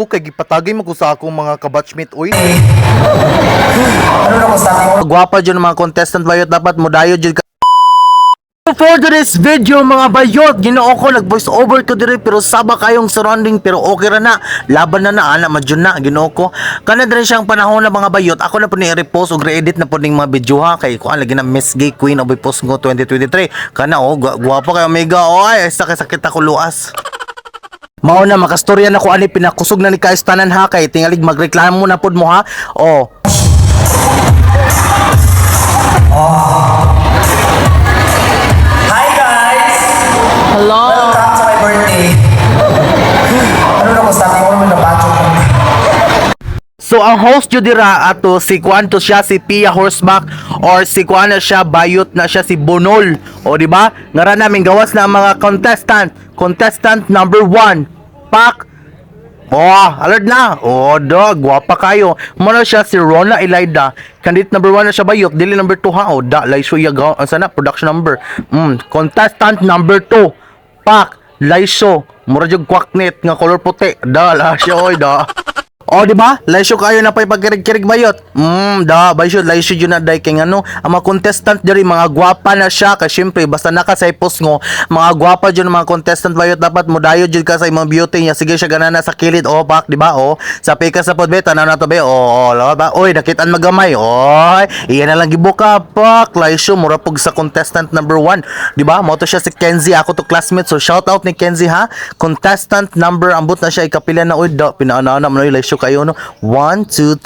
Ko kay gipatagay mo ko sa akong mga kabatchmate oy. Ano na ko sa akin? Gwapa jud mga contestant bayot dapat modayo jud ka. For today's video mga bayot, ginoo ko nag voice over ko dire pero saba kayong surrounding pero okay ra na. Laban na ana madjud na ginoo ko. Kana din siyang panahon na mga bayot. Ako na po ni repost og re-edit na po ning mga video ha kay kuan lagi na Miss Gay Queen of Post Ngo 2023. Kana gwapa kay Omega oy, sakit ako luas. Mao na makastorya na ko ani pinakusog na ni Kais tanan ha kay tingalig magreklamo na pud mo ha. Oh. Hi guys! Hello. Welcome sa my birthday. Ano na ko sa akin? Ano na bacho ko? So ang host jud dira ato si Kuan to siya si Pia Horseback or si Kuan na siya bayot na siya si Bonol. O di ba? Ngara namin gawas na ang mga contestant. Contestant number 1. Pak. Oh, alert na. Oh, dog, gwapa kayo. Muna siya si Rona Elida. Candidate number 1 na siya bayot, dili number 2 ha. Oh, da Laisyo Yaga, sana production number. Contestant number 2. Pak, Laisyo. Mura jud kwaknet nga color puti. Da la siya oy da. O di ba? Laisyo kayo na pay pagkirig-kirig bayot. Da baysyo laisyo jud na day kay ngano, ang mga contestant diri mga gwapa na siya kay syempre basta naka sa post ngo, mga gwapa jud mga contestant bayot dapat modayo jud ka sa imong beauty niya. Sige siya ganana sa kilid o pak di ba? O sa pika sa podbe tanaw na to be. O ba? Oy nakitaan magamay. Oy, iyan na lang gibuka pak. Laisyo mura pug sa contestant number 1. Di ba? Mo to siya si Kenzie, ako to classmate. So shout out ni Kenzie ha. Contestant number ambot na siya ikapila na oy da pinaana mo laisyo kayo no 1 2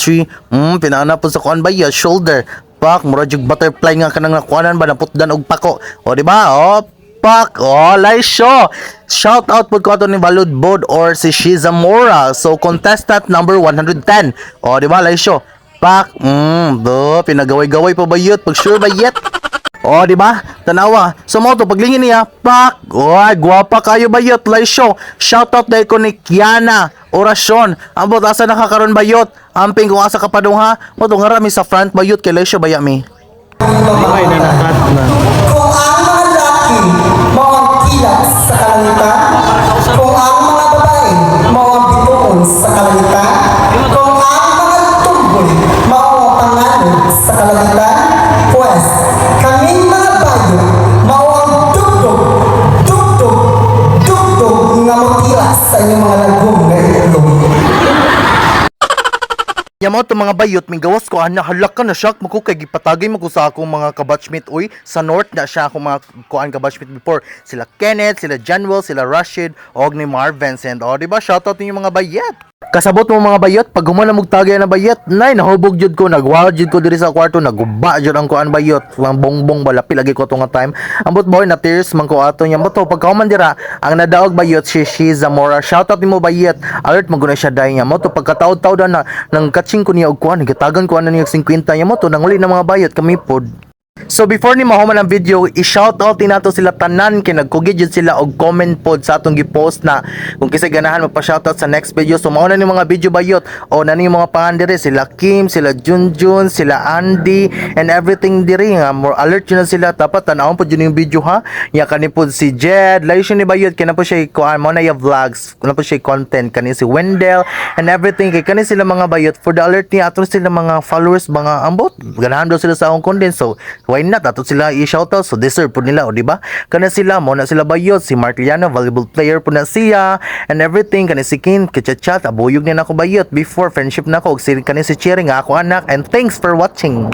3 pinaana po sa kuan ba ya shoulder pak mura jug butterfly nga kanang nakuanan ba naputdan og pako o di ba o pak o laisyo shout out po ko ato ni Balud Bod or si Shizamora. So contestant number 110 o di ba laisyo pak do pinagaway-gaway pa bayot pag sure bayet. Oh, di ba? Tanawa. So mo to paglingin niya, pak. Oy, gwapa kayo bayot, laisyo. Shoutout dai ko ni Kiana Orasyon. Ambot asa nakakaron bayot. Amping kung asa kapadung ha. Mo to ngarami sa front bayot kay laisyo bayami. Ay, nanakat na. Kung ang mga laki mga kilas sa kalangitan, kung ang mga babae mga bituon sa kalangitan, kung ang mga tuboy mga panganod sa kalangitan, pues kaming mga bayo mawang dugdog nga matilas sa inyong mga lagom na ilong. Yamo to mga bayot may gawas ko ana halak ka na shock mo ko kay gipatagay mo ko sa akong mga kabatchmate oy sa north na siya akong mga kuan kabatchmate before sila Kenneth, sila Janwell, sila Rashid og ni Marvin and o di ba shoutout ninyo mga bayat. Kasabot mo mga bayot pag humana mog tagay na bayat nay nahubog jud ko nagwawad jud ko diri sa kwarto naguba jud ang kuan bayot lang bongbong balapi lagi ko to nga time ambot boy na tears man ko ato nya moto pagkahuman dira ang nadaog bayot si Shizamora shoutout nimo bayat alert mo guna siya day nya moto pagkataud-taud na nang catching ko niya og kuan gitagan ko ana niya 50 nya moto nanguli na mga bayot kami pod. So before ni mahuman ang video, i-shoutout din nato sila tanan kay nagkugid jud sila og comment pod sa atong gi-post na kung kisay ganahan magpa-shoutout sa next video. So mao na ni mga video bayot o nani mga pangan diri sila Kim, sila Junjun, sila Andy and everything diri nga more alert yun na sila dapat tan-awon pod yun yung video ha. Ya kani pod si Jed, layo siya ni bayot kay na po siya kuan mo na ya vlogs, na po siya content kani si Wendell and everything kay kani sila mga bayot for the alert ni ato sila mga followers mga ambot ganahan daw sila sa akong content. So why not ato sila i-shoutout so deserve po nila o di ba kana sila mo na sila bayot si Martiliano valuable player po na siya and everything kani si Kin kachat abuyog niya na ako bayot before friendship na ako og si kani si Cherry nga ako anak and thanks for watching.